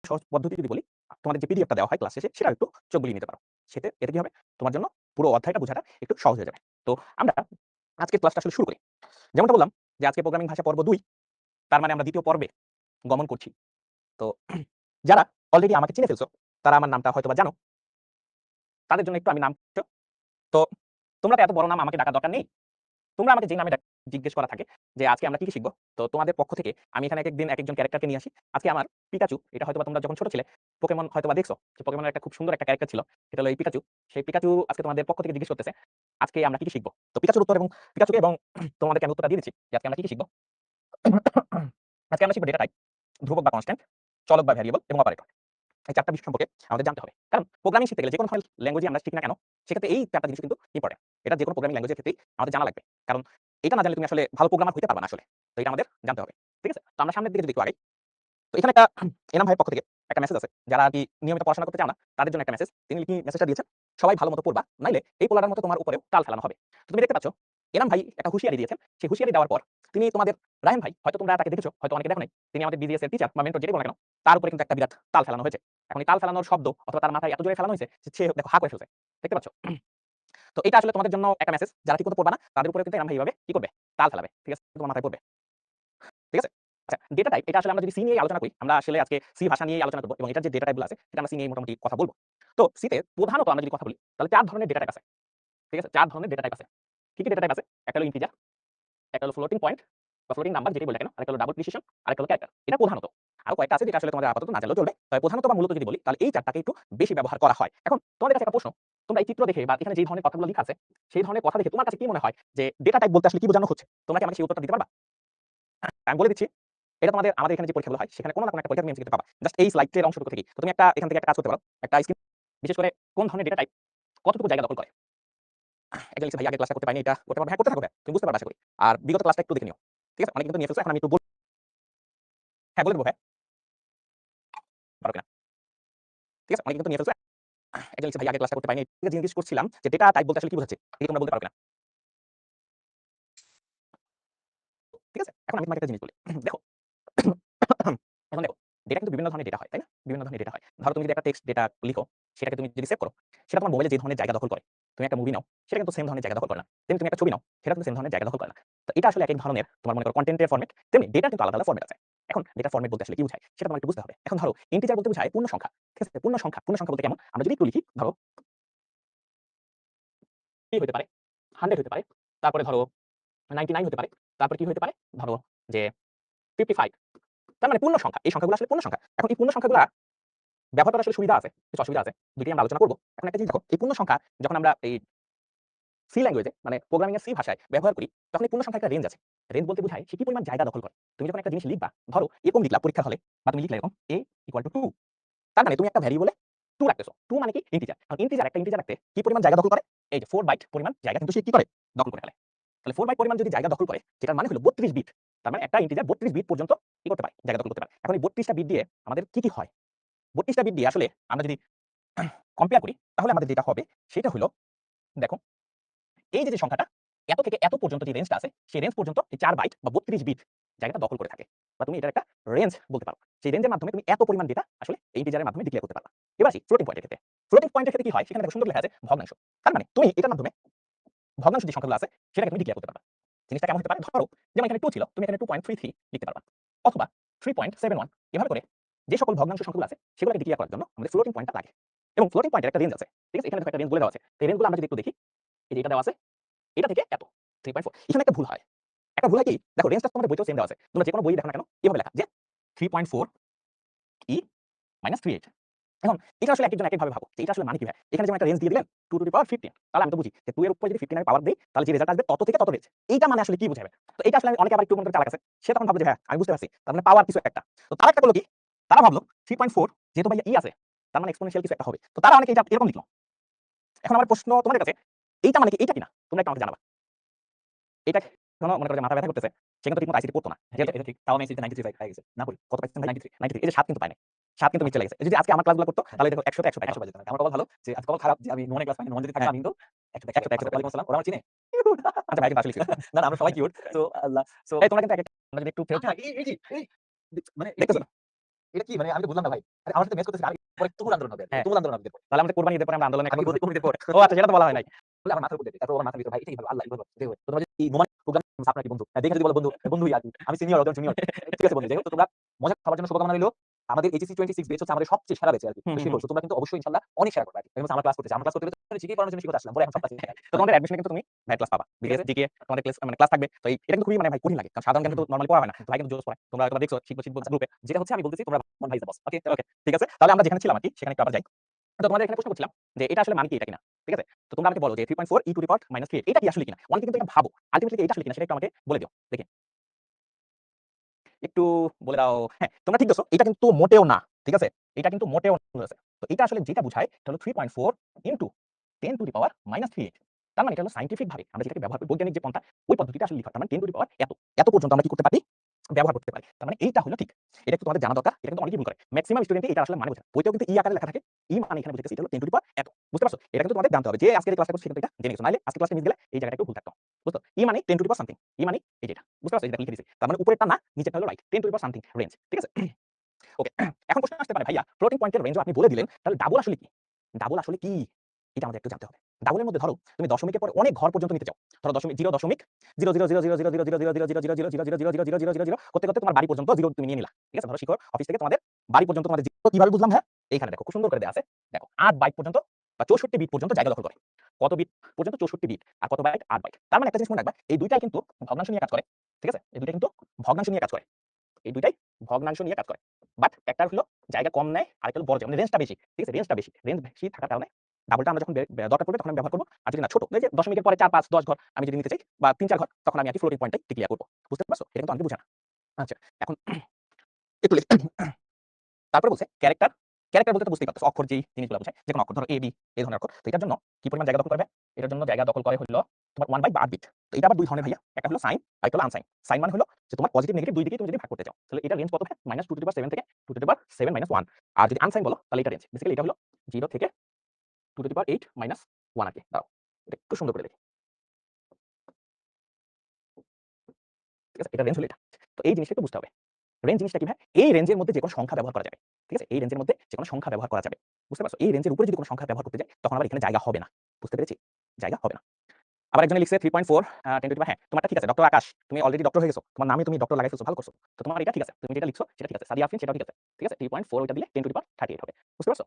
সহজ পদ্ধতি যদি বলি, তোমাদের যে পিডিএফটা দেওয়া হয় ক্লাস শেষে সেটা একটু চোখ বুলিয়ে নিতে পারো। এতে কি হবে? তোমার জন্য পুরো অধ্যায়টা বোঝাটা একটু সহজ হয়ে যাবে। তো আমরা আজকের ক্লাসটা আসলে শুরু করি। যেমনটা বললাম যে আজকে প্রোগ্রামিং ভাষা পর্ব ২, তার মানে আমরা ২য় পর্বে গমন করছি। তো যারা অলরেডি আমাকে চিনে ফেলছো, তারা আমার নামটা হয়তোবা জানো। তাদের জন্য একটু আমি নাম তো তোমরা তো এত বড় নাম আমাকে ডাকার দরকার নেই। তোমরা আমাকে যে নামে জিজ্ঞেস করা থাকে যে আজকে আমরা কি শিখব? তো তোমাদের পক্ষ থেকে আমি এখানে একেকদিন একেকজন ক্যারেক্টারকে নিয়ে আসি। আজকে আমার পিকাচু, এটা হয়তোবা তোমরা যখন ছোট ছিলে পোকেমন হয়তোবা দেখছো যে পোকেমনের একটা খুব সুন্দর একটা ক্যারেক্টার ছিল। এটা হলো এই পিকাচু। সেই পিকাচু আজকে তোমাদের পক্ষ থেকে জিজ্ঞেস করতেছে আজকে আমরা কি শিখব? তো পিকাচুর উত্তর এবং পিকাচুকে এবং তোমাদেরকে আমি উত্তরটা দিয়ে দিচ্ছি যে আজকে আমরা কি শিখব? আজকে আমরা শিখব ডেটা টাইপ, ধ্রুবক বা কনস্ট্যান্ট, চলক বা ভ্যারিয়েবল এবং অপারেটর। এই ৪টা বিষয় সম্পর্কে আমাদের জানতে হবে। কারণ প্রোগ্রামিং শিখতে গেলে যেকোনো ধরনের ল্যাঙ্গুয়েজই আমরা শিখি না কেন, সেক্ষেত্রে এই ৪টা জিনিস কিন্তু ইম্পোর্টেন্ট। এটা যেকোনো প্রোগ্রামিং ল্যাঙ্গুয়েজের ক্ষেত্রেই আমাদের জানা লাগবে। কারণ এটা না জানলে তুমি আসলে ভালো প্রোগ্রামার হইতে পারবা না আসলে। তো এটা আমাদের জানতে হবে। ঠিক আছে? তো আমরা সামনের দিকে যদি একটু আগাই, তো এখানে একটা এনাম ভাইয়ের পক্ষ থেকে একটা মেসেজ আছে। যারা আরকি নিয়মিত পড়াশোনা করতে চাও না, তাদের জন্য একটা মেসেজ। তিনি কি মেসেজটা দিয়েছেন, সবাই ভালোমতো পড়বা, নাইলে এই পোলাটার মতো তোমার উপরেও টাল ফেলানো হবে। তো তুমি দেখতে পাচ্ছ, এনাম ভাই একটা হুঁশিয়ারি দিয়েছেন। সেই হুঁশিয়ারি দেওয়ার পর তিনি তোমাদের রায়হান ভাই, হয়তো তোমরা তাকে দেখেছো, হয়তো অনেকে দেখো নাই। তিনি আমাদের বিজিএস এর টিচার বা মেন্টর যেটাই বলো না কেন, তার উপরে কিন্তু একটা বিরাট তাল ফেলানো হয়েছে। এখন এই তাল ফেলানোর শব্দ অথবা তার মাথায় এত জোরে ফেলানো হয়েছে যে সে দেখো হা করে ফেলছে। দেখতে পাচ্ছ? তো এটা আসলে তোমাদের জন্য একটা মেসেজ। যারা ঠিকমতো পড়বা না, তাদের উপরে কিন্তু এনাম ভাই এভাবে কি করবে? তাল ফেলাবে। ঠিক আছে? তোমার মাথায় পড়বে। ঠিক আছে? আচ্ছা, ডেটা টাইপ এটা আসলে আমরা যদি সি নিয়ে আলোচনা করি, আমরা আসলে আজকে সি ভাষা নিয়েই আলোচনা করব এবং এটার যে ডেটা টাইপ গুলো আছে সেটা আমরা সি নিয়ে মোটামুটি কথা বলব। তো সি তে প্রধানত আমরা যদি কথা বলি তাহলে ৪ ধরনের ডেটা টাইপ আছে। ঠিক আছে? ৪ ধরনের ডেটা টাইপ আছে। কি ডেটা টাইপ আছে? একটা হলো ইন্টিজার, একটা হলো ফ্লোটিং পয়েন্ট বা ফ্লোটিং নাম্বার যেটাই বলি না কেন, আরেকটা হলো ডাবল প্রিসিশন, আরেকটা হলো ক্যারেক্টার। এটা প্রধানত। আরো কয়েকটা আছে যেটা আসলে তোমাদের আপাতত না জানলেও চলবে। তবে প্রধানত বা মূলত যদি বলি তাহলে এই ৪ টাকে একটু বেশি ব্যবহার করা হয়। এখন তোমাদের কাছে একটা প্রশ্ন, তোমরা এই চিত্র দেখে বা এখানে যে ধরনের কথাগুলো লেখা আছে, সেই ধরনের কথা দেখে তোমার কাছে কি মনে হয় যে ডেটা টাইপ বলতে আসলে কি বোঝানো হচ্ছে? তোমরা কি আমাকে সেই উত্তরটা দিতে পারবা? আমি বলে দিচ্ছি। এটা আমাদের এখানে যে পরীক্ষাগুলো হয় সেখানে কোন না কোন একটা পরীক্ষা তুমি এমসিকিউ তে পাবা। জাস্ট এই স্লাইডের অংশটুকু থেকেই। তো তুমি এখান থেকে একটা কাজ করতে পারো। একটা স্ক্রিন বিশেষ করে কোন ধরনের ডেটা টাইপ কতটুকু জায়গা দখল করে। একজন লিখছে ভাই আগের ক্লাসটা করতে পারিনি, এটা করতে পারবে। হ্যাঁ, করতে থাকো ভাইয়া। তুমি বুঝতে পারবে আশা করি। আর বিগত ক্লাসটা একটু দেখে নিও। ঠিক আছে? অনেকে কিন্তু নিয়ে ফেলছো। এখন আমি একটু হ্যাঁ, বলে দেবো ভাইয়া। পারো কিনা। ঠিক আছে? অনেকে কিন্তু নিয়ে ফেলছো। একজন লিখছে ভাই আগের ক্লাসটা করতে পারিনি। জিজ্ঞেস করছিলাম যে ডেটা টাইপ বলতে আসলে কি বোঝাচ্ছে? এটা তোমরা বলতে পারো কিনা? ঠিক আছে? এখন আমি তোমাকে একটা জিনিস বলি। দেখো এখন দেখো, ডেটা কিন্তু বিভিন্ন ধরনের ডেটা হয়, তাই না? বিভিন্ন ধরনের ডেটা হয়। ধরো তুমি যদি একটা টেক্সট ডেটা লিখো, সেটাকে তুমি যদি সেভ করো, সেটা তোমার মোবাইলে যে ধরনের জায়গা দখল করে, তুমি একটা মুভি নাও, সেটা কিন্তু সেম ধরনের জায়গা দখল করে না। তেমনি তুমি একটা ছবি নাও, সেটা কিন্তু সেম ধরনের জায়গা দখল করে না। তো এটা আসলে একেক ধরনের তোমার মনে করো কনটেন্টের ফরম্যাট, তেমনি ডেটার কিন্তু আলাদা ফরম্যাট আছে। এখন ডেটা ফরম্যাট বলতে আসলে কি বোঝায়? সেটা তোমার একটু বুঝতে হবে। এখন ধরো ইন্টিজার বলতে বোঝায় পূর্ণ সংখ্যা। ঠিক আছে? পূর্ণ সংখ্যা বলতে কেমন? আমরা যদি একটু লিখি, ধরো কি হতে পারে? 100 হতে পারে। তারপরে ধরো 99 হতে পারে। তারপরে কি হতে পারে? ধরো যে 55। তার মানে পূর্ণ সংখ্যা। এই সংখ্যাগুলো আসলে পূর্ণ সংখ্যা। এখন এই পূর্ণ সংখ্যাগুলা ব্যবহার করার আসলে সুবিধা আছে, কিছু অসুবিধা আছে। দুটোই আমরা আলোচনা করব। এখন একটা জিনিস দেখো, এই পূর্ণ সংখ্যা যখন আমরা এই সি ল্যাঙ্গুয়েজে মানে প্রোগ্রামিং এর সি ভাষায় ব্যবহার করি, তখন এই পূর্ণ সংখ্যার একটা রেঞ্জ আছে। রেঞ্জ বলতে বোঝায় সে কি পরিমাণ জায়গা দখল করে। তুমি যখন একটা জিনিস লিখবা, ধরো এরকম লিখলা পরীক্ষার হলে বা তুমি লিখলে এরকম a = 2, তার মানে তুমি একটা ভ্যারিয়েবলে 2 রাখতেছো। 2 মানে কি? ইন্টিজার। এখন একটা ইন্টিজার রাখতে কি পরিমাণ জায়গা দখল করে? এই যে 4 বাইট পরিমাণ জায়গা কিন্তু সে কি করে? দখল করে ফেলে। তাহলে 4 বাইট পরিমাণ যদি জায়গা দখল করে, যেটার মানে হলো 32 বিট। তার মানে একটা ইন্টিজার 32 বিট পর্যন্ত কি করতে পারে? জায়গা দখল করতে পারে। এখন এই 32 টা বিট দিয়ে আমাদের কি হয়? 32 টা বিট দিয়ে আসলে আমরা যদি কম্পেয়ার করি, তাহলে আমাদের যেটা হবে সেটা হলো, দেখো এই যে সংখ্যাটা এত থেকে এত পর্যন্ত যে রেঞ্জটা আছে, সেই রেঞ্জ পর্যন্ত এই 4 বাইট বা 32 বিট জায়গাটা দখল করে থাকে। বা তুমি এটার একটা রেঞ্জ বলতে পারো। সেই রেঞ্জের মাধ্যমে তুমি এত পরিমাণ ডেটা আসলে এই ইন্টিজারের মাধ্যমে ডিক্লেয়ার করতে পারবা। এবার আসি ফ্লোটিং পয়েন্টের ক্ষেত্রে। ফ্লোটিং পয়েন্টের ক্ষেত্রে কি হয়? সেখানে দেখো সুন্দর লেখা আছে ভগ্নাংশ। তার মানে তুমি এটার মাধ্যমে ভগ্নাংশ যে সংখ্যাগুলো আছে সেটাকে তুমি ডিক্লেয়ার করতে পারবা। জিনিসটা কেমন হতে পারে? ধরো যেমন এখানে 2 ছিল, তুমি এখানে 2.33 লিখতে পারবা। অথবা 3.71 এভাবে করে যে সকল ভগ্নাংশ সংখ্যাগুলো আছে সেগুলোকে ডিক্লেয়ার করার জন্য আমাদের ফ্লোটিং পয়েন্টটা লাগে। এবং ফ্লোটিং পয়েন্টের একটা রেঞ্জ আছে। ঠিক আছে? এখানে দেখো একটা রেঞ্জ বলে দেওয়া আছে। এই রেঞ্জগুলো আমরা যদি একটু দেখি, এই যে এটা দেওয়া আছে, এটা থেকে এত 3.4 এখানে একটা ভুল হয়। একটা ভুল হয় কি? দেখো রেঞ্জটা তোমাদের বইতেও সেম দেওয়া আছে। তোমরা যেকোনো বই দেখো না কেন এভাবে লেখা যে 3.4 e - 38। এখন এটা আসলে একেকজন একেকভাবে ভাবো যে এটা আসলে মানে কি ভাই? এখানে যেমন একটা রেঞ্জ দিয়ে দিলেন 2 টু দি পাওয়ার 15, তাহলে আমি তো বুঝি যে 2 এর উপরে যদি 15 আমি পাওয়ার দেই তাহলে যে রেজাল্ট আসবে তত থেকে তত রেঞ্জ। এইটা মানে আসলে কি বোঝাবে? তো এটা আসলে অনেকে আবার একটু মনে করে চালাক আছে। সে তখন ভাবলো যে হ্যাঁ আমি বুঝতে পারছি। তার মানে পাওয়ার কিছু একটা। তো তারা একটা করলো কি? তারা ভাবলো 3.4 যেহেতু ভাই ই আছে, তার মানে এক্সপোনেনশিয়াল কিছু একটা হবে। তো তারা অনেকে এটা এরকম লিখলো। এখন আমার প্রশ্ন তোমাদের কাছে, এইটা মানে কি? এইটা কিনা? তোমরা একটু আমাকে জানাবা। এটা কোনো মনে করো যে মাথা ব্যথা করতেছে, সে কিন্তু ঠিকমতো আইসিটি পড়তো না। যেহেতু এটা ঠিক। তাও আমি আইসিটি 93 পাই গেছে। না পড়ি। কত পাইছেন ভাই? 93। 93 এই যে ৭ কিন্তু পায় নাই। ৭ কিন্তু মিড চলে গেছে। যদি আজকে আমার ক্লাসগুলো করতো হ্যাঁ, তাহলে দেখো ১০০ তে ১০০ পাইতো। 100 পাই যেত না। আমার কপাল ভালো যে আজ কপাল খারাপ যে আমি নোমানের ক্লাস পাইনি। নোমান যদি থাকতো হ্যাঁ, আমি কিন্তু ১০০ তে ১০০ তে ১০০ ১০০ পাই। ওয়ালাইকুম আসসালাম। ওরা আমার চিনে? আচ্ছা ভাই কিন্তু আসলে ছিল। না, না আমরা সবাই কিউট। সো আল্লাহ। সো এই তোমরা কিন্তু আমরা যদি একটু ফেরত আহা এই যে এই মানে এটা দেখতেছো কি? না? এটা কি মানে আমি তো বুঝলাম না ভাই। আরে আমার সাথে ম্যাচ করতেছে আমি পরে তুমুল আন্দোলন হবে। হ্যাঁ। তুমুল আন্দোলন হবে। তাহলে আমাদের কোরবানি ঈদের পরে আমরা আন্দোলনে আমি কি একমত হবো। কুরবানির পর ও আচ্ছা, সেটা তো বলা হয় নাই। বলে আমার মাথার উপর দিয়ে তারপর আমার মাথার ভিতর ভাই এটাই ভালো আল্লাহ ভালো দেখো তোমরা যে এই নোমান প্রোগ্রাম আপনার কি বন্ধু দেখে যদি বলো বন্ধু বন্ধুই আর কি। আমি সিনিয়র ওজন জুনিয়র ঠিক আছে বন্ধু যাই হোক তো তোমরা মজা খাওয়ার জন্য শুভকামনা রইলো। আমাদের এইচএসসি 26 ব্যাচ হচ্ছে আমাদের সবচেয়ে সেরা ব্যাচ আর কি। হুম, বেশি হুম, হুম। বলছো তোমরা কিন্তু অবশ্যই ইনশাআল্লাহ অনেক শেয়ার করবে আর কি। এখন আমার ক্লাস করতেছে। আমার ক্লাস করতে হলে শিখেই পড়ানোর জন্য শিখতে আসলাম। পরে এখন সব ক্লাস তো তোমাদের অ্যাডমিশনে কিন্তু তুমি ভাইয়া ক্লাস পাবা। ঠিক বিটিএস, আছে? জিকে তোমাদের ক্লাস মানে ক্লাস থাকবে। তো এটা কিন্তু খুবই মানে ভাই কঠিন লাগে। কারণ সাধারণ জ্ঞান কিন্তু নরমালি পড়া হয় না। তো ভাই কিন্তু জোস পড়ায়। তোমরা হয়তোবা দেখছো শিখবো আচ্ছা গ্রুপে। যেটা হচ্ছে আমি বলতেছি তোমরা মন ভাই ইজ দ্য বস। ওকে? ওকে, ঠিক আছে। তাহলে আমরা যেখানে ছিলাম আরকি সেখানে একটু আবার যাই। তো তোমাদের এখানে প্রশ্ন করছিলাম যে এটা আসলে মানে কি এটা কিনা? ঠিক আছে? তো তোমরা আমাকে বলো যে 3.4 e টু দি পাওয়ার -3 এটা কি আসলে কিনা? অনেকে কিন্তু এটা ভাবো। আল্টিমেটলি এটা আসলে কিনা সেটা একটু আমাকে বলে দিও। দেখি। একটু বলে দাও। হ্যাঁ, তোমরা ঠিক ধরছো। এটা কিন্তু মোটেও না। ঠিক আছে? এটা কিন্তু মোটেও না। তো এটা আসলে যেটা বুঝায় এটা হলো 3.4 ইনটু 10 টু দি পাওয়ার -3। তার মানে এটা হলো সায়েন্টিফিক ভাবে আমরা যেটাকে ব্যবহার করি বৈজ্ঞানিক যে পন্থা ওই পদ্ধতিটা আসলে লিখা। তার মানে 10 টু দি পাওয়ার এত পর্যন্ত আমরা কি করতে পারি? ব্যবহার করতে পারি। তার মানে এইটা হলো ঠিক। এটা একটু তোমাদের জানা দরকার। এটা কিন্তু অনেকেই ভুল করে। মেক্সিমাম স্টুডেন্টই এটা আসলে মানে বোঝে না। বইতেও কিন্তু ই আকারে লেখা থাকে। ই মানে এখানে বুঝাইতেছে এটা হলো 10 টু দি পাওয়ার এত। বুঝতে পারছো? এটা কিন্তু তোমাদের জানতে হবে। যে আজকের এই ক্লাসটা করছে সে কিন্তু এটা জেনে গেছো। নাইলে আজকের ক্লাসটা মিস গেলে এই জায়গাটা একটু ভুল থাকতো। বুঝছো? ই মানে 10 টু দি পাওয়ার সামথিং। ই মানে এই যেটা। বুঝতে পারছো? এই যেটা লিখে দিয়েছি। তার মানে উপরেরটা না, নিচেরটা হলো right. 10 to the power something range. ঠিক আছে? ওকে। এখন প্রশ্ন আসতে পারে ভাইয়া ফ্লোটিং পয়েন্টের রেঞ্জও আপনি বলে দিলেন। তাহলে ডাবল আসলে কি? ডাবল আসলে কি? এটা আমাদের একটু জানতে হবে। ডাবলের মধ্যে ধরো তুমি দশমিকের পরে অনেক ঘর পর্যন্ত নিতে চাও। ধরো দশমিক 0.0000000000000000000000000 করতে করতে তোমার বাড়ি পর্যন্ত 0 তুমি নিয়ে নিলা। ঠিক আছে? ধরো শিখর অফিস থেকে তোমাদের বাড়ি পর্যন্ত তোমাদের 0 কিভাবে বুঝলাম হ্যাঁ? এইখানে দেখো খুব সুন্দর করে দেয়া আছে। দেখো 8 বাইট পর্যন্ত বা 64 বিট পর্যন্ত জায়গা দখল করে। কত বিট পর্যন্ত? 64 বিট। আর কত বাইট? 8 বাইট। তার মানে একটা জিনিস মনে রাখবা, এই দুইটাই কিন্তু ভগ্নাংশ নিয়ে কাজ করে। ঠিক আছে? এই দুইটা কিন্তু ভগ্নাংশ নিয়ে কাজ করে। এই দুইটাই ভগ্নাংশ নিয়ে কাজ করে। বাট একটা হলো জায়গা কম নেয়, আরেকটা হলো বড় জায়গা। মানে রেঞ্জটা বেশি। ঠিক আছে? রেঞ্জটা বেশি। রেঞ্জ বেশি থাকার কারণে ডাবলটা আমরা যখন দরকার পড়বে তখন আমি ব্যবহার করব। আর যদি না ছোট, এই যে দশমিকের পরে 4, 5, 10 ঘর আমি যদি নিতে চাই বা 3, 4 ঘর তখন আমি আরকি ফ্লোটিং পয়েন্টটাই ডিক্লেয়ার করব। বুঝতে পারছো? এটা কিন্তু অনেকে বুঝে না। আচ্ছা, এখন একটু লিখি। তারপরে বলছে ক্যারেক্টার। ক্যারেক্টার বলতে তো বুঝতেই পারতেছো অক্ষর যেই জিনিসগুলো বোঝায়। যেকোনো অক্ষর ধরো এ, বি এই ধরনের অক্ষর। তো এটার জন্য কি পরিমাণ জায়গা দখল করবে? এটার জন্য জায়গা দখল করে হলো তোমার 1 বাই 8 বিট। তো এটা আবার দুই ধরনের ভাইয়া। একটা হলো সাইন, আরেকটা হলো আনসাইন। সাইন মানে হলো যে তোমার পজিটিভ নেগেটিভ দুই দিকেই তুমি যদি ভাগ করতে চাও। তাহলে এটা রেঞ্জ কত হবে? -2 টু দি পাওয়ার 7 থেকে 2 টু দি পাওয়ার 7 - 1। আর যদি আনসাইন বলো তাহলে এটা রেঞ্জ। বেসিক্যালি এটা হলো 0 থেকে 2 টু দি পাওয়ার 8 - 1 আরকি। দাঁড়াও। এটা একটু সুন্দর করে লিখি। ঠিক আছে? এটা রেঞ্জ হলো এটা। তো এই জিনিসটা একটু বুঝতে হবে। রেঞ্জ জিনিসটা কি ভাই? এই রেঞ্জের মধ্যে যেকোনো সংখ্যা ব্যবহার করা যাবে। ঠিক আছে? এই রেঞ্জের মধ্যে যেকোনো সংখ্যা ব্যবহার করা যাবে। বুঝতে পারছো? এই রেঞ্জের উপরে যদি কোন সংখ্যা ব্যবহার করতে যাই তখন আবার এখানে জায়গা হবে না। বুঝতে পেরেছি? জায়গা হবে না। আবার একজনে লিখছে 3.4 10 টু দি পাওয়ার হ্যাঁ, তোমারটা ঠিক আছে। ডক্টর আকাশ, তুমি অলরেডি ডক্টর হয়ে গেছো। তোমার নামে তুমি ডক্টর লাগাই ফেলছো, ভালো করছো। তো তোমার এটা ঠিক আছে। তুমি যেটা লিখছো সেটা ঠিক আছে। সাদিয়া আফরিন সেটাও ঠিক আছে। ঠিক আছে? 3.4 ওইটা দিলে 10 টু দি পাওয়ার 38 হবে। বুঝতে পারছো?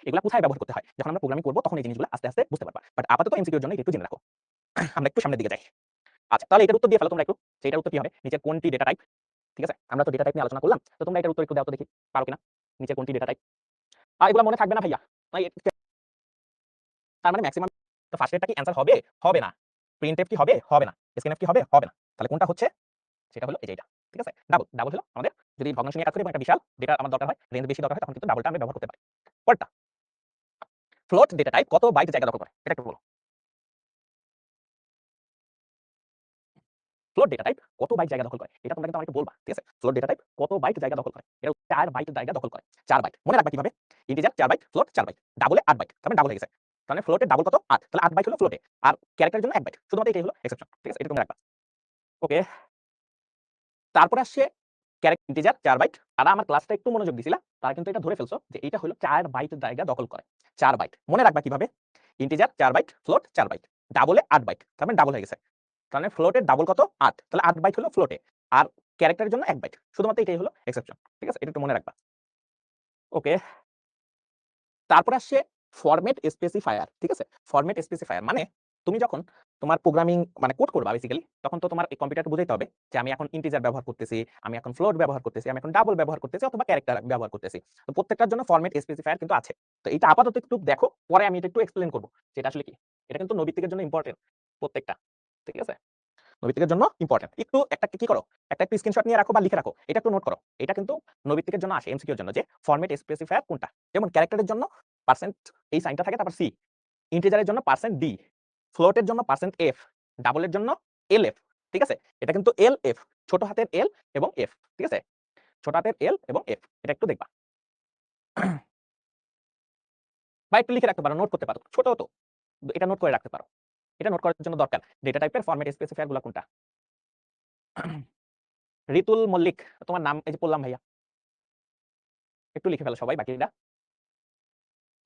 এগুলা কোথায় ব্যবহার করতে হয়? যখন আমরা প্রোগ্রামিং করব তখন এই জিনিসগুলো আস্তে, আস্তে বুঝতে পারবা। বাট আপাতত এমসিকিউ এর জন্য এটা একটু জেনে রাখো। আমরা একটু সামনের দিকে যাই। আচ্ছা, তাহলে এটার উত্তর দিয়ে ফেলো তোমরা একটু। যে এটার উত্তর কি হবে? নিচের কোনটি ডেটা টাইপ? ঠিক আছে? আমরা তো ডেটা টাইপ নিয়ে আলোচনা করলাম। তো তোমরা এটার উত্তর একটু দাও তো দেখি। পারো কিনা? নিচের কোনটি ডেটা টাইপ? এগুলা মনে থাকবে না ভাইয়া। তাই তার মানে মেক্সিমাম তো ফার্স্ট এরটা কি অ্যানসার হবে? হবে না। প্রিন্টএফ কি হবে? হবে না। স্ক্যানএফ কি হবে? হবে না। তাহলে কোনটা হচ্ছে? সেটা হলো এই যে এটা। ঠিক আছে? ডাবল। ডাবল হলো আমাদের যদি ভগ্নাংশ নিয়ে কাজ করি এবং একটা বিশাল ডেটা আমার দরকার হয়, রেঞ্জ বেশি দরকার হয় তখন কিন্তু ডাবলটা আমি ব্যবহার করতে পারি। পরেরটা, ফ্লোট ডেটা টাইপ কত বাইট জায়গা দখল করে? এটা একটু বলো। ফ্লোট ডেটা টাইপ কত বাইট জায়গা দখল করে? এটা তোমরা কিন্তু আমাকে বলবা। ঠিক আছে? ফ্লোট ডেটা টাইপ কত বাইট জায়গা দখল করে? এটা 4 বাইট জায়গা দখল করে। 4 বাইট। মনে রাখবা কিভাবে? Integer 4 byte, float 4 byte. ডাবলে 8 বাইট। তার মানে ডাবল হয়ে গেছে। তার মানে ফ্লোটের ডাবল কত? 8। তাহলে 8 বাইট হলো ফ্লোটে। আর ক্যারেক্টারের জন্য 1 বাইট। শুধুমাত্র এটাই হলো এক্সেপশন। ঠিক আছে? এটা তোমরা রাখবা। ওকে। তারপরে আসছে ইন্টিজার 4 বাইট। তারা আমার ক্লাসটা একটু মনোযোগ দিছিলা। তারা কিন্তু এটা ধরে ফেলছো যে এটা হলো 4 বাইট জায়গা দখল করে। 4 বাইট। মনে রাখবা কিভাবে? Integer 4 byte, float 4 byte. ডাবলে 8 বাইট। তার মানে ডাবল হয়ে গেছে। তার মানে ফ্লোটের ডাবল কত? 8। তাহলে 8 বাইট হলো ফ্লোটে। আর ক্যারেক্টারের জন্য 1 বাইট। শুধুমাত্র এটাই হলো এক্সেপশন। ঠিক আছে? এটা একটু মনে রাখবা। ওকে। তারপরে আসছে ফরম্যাট স্পেসিফায়ার। ঠিক আছে? ফরম্যাট স্পেসিফায়ার মানে তুমি যখন তোমার প্রোগ্রামিং মানে কোড করবা বেসিক্যালি তখন তো তোমার এই কম্পিউটারকে বুঝাইতে হবে যে আমি এখন ইন্টিজার ব্যবহার করতেছি, আমি এখন ফ্লোট ব্যবহার করতেছি, আমি এখন ডাবল ব্যবহার করতেছি অথবা ক্যারেক্টার ব্যবহার করতেছি। তো প্রত্যেকটার জন্য ফরম্যাট স্পেসিফায়ার কিন্তু আছে। তো এটা আপাতত একটু দেখো, পরে আমি এটা একটু এক্সপ্লেইন করব যে এটা আসলে কি। এটা কিন্তু নৈবিত্তিকের জন্য ইম্পোর্টেন্ট প্রত্যেকটা। ঠিক আছে? নৈবিত্তিকের জন্য ইম্পোর্টেন্ট। একটা কি করো? একটু স্ক্রিনশট নিয়ে রাখো বা লিখে রাখো। এটা একটু নোট করো। এটা কিন্তু নৈবিত্তিকের জন্য আসে এমসিকিউ এর জন্য যে ফরম্যাট স্পেসিফায়ার কোনটা? যেমন ক্যারেক্টারের জন্য পার্সেন্ট এই সাইনটা থাকে তারপর সি, ইন্টিজারের জন্য পার্সেন্ট ডি, ফ্লোটের জন্য পার্সেন্ট এফ, ডাবলের জন্য এলএফ। ঠিক আছে? এটা কিন্তু এলএফ, ছোট হাতের এল এবং এফ। ঠিক আছে? ছোট হাতের এল এবং এফ। এটা একটু দেখবা। বা একটু লিখে রাখতে পারো, নোট করতে পারো। ছোট তো। এটা নোট করে রাখতে পারো। এটা নোট করার জন্য দরকার। ডেটা টাইপের ফরম্যাট স্পেসিফায়ার গুলা কোনটা? রিতুল মল্লিক, তোমার নাম এই যে পড়লাম ভাইয়া। একটু লিখে ফেলো সবাই বাকিরা।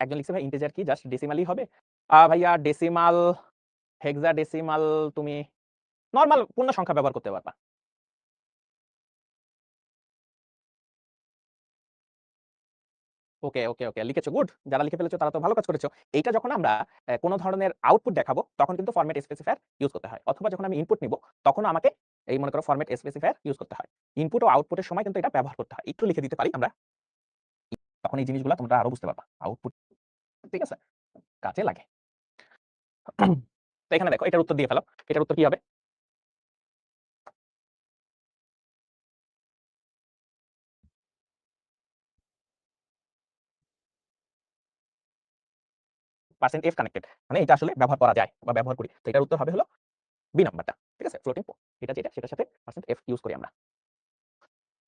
একজন লিখছে ভাই ইন্টিজার কি জাস্ট ডেসিমালই হবে? ভাইয়া ডেসিমাল, হেক্সাডেসিমাল তুমি নরমাল পূর্ণ সংখ্যা ব্যবহার করতে পারবা। ওকে লিখেছো, গুড। যারা লিখে ফেলেছো তারা তো ভালো কাজ করেছো। এইটা যখন আমরা কোন ধরনের আউটপুট দেখাবো তখন কিন্তু ফরম্যাট স্পেসিফায়ার ইউজ করতে হয়। অথবা যখন আমি ইনপুট নিব তখনও আমাকে এই মনে করো ফরম্যাট স্পেসিফায়ার ইউজ করতে হয়। ইনপুট ও আউটপুটের সময় কিন্তু এটা ব্যবহার করতে হয়। একটু লিখে দিতে পারি আমরা। তখন এই জিনিসগুলো তোমরা আরো বুঝতে পারবা। আউটপুট ঠিক আছে? কাজে লাগে। তো এখানে দেখো এটার উত্তর দিয়ে ফেলো। এটার উত্তর কি হবে? Percent F connected. মানে এটা আসলে ব্যবহার করা যায় বা ব্যবহার করি। তো এটার উত্তর হবে হলো বি নাম্বারটা। ঠিক আছে? ফ্লোটিং এটা যেটা সেটার সাথে পার্সেন্ট এফ ইউজ করি আমরা।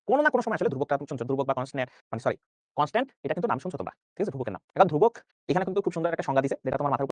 কোন না কোন সময় আসলে ধ্রুবকটা তুমি শুনছো, ধ্রুবক বা কনস্ট্যান্ট মানে সরি কনস্ট্যান্ট এটা কিন্তু নাম শুনছো তোমরা। ঠিক আছে? ধ্রুবকের নাম। এখন ধ্রুবক এখানে কিন্তু খুব সুন্দর একটা সংজ্ঞা দিছে যেটা তোমার মাথার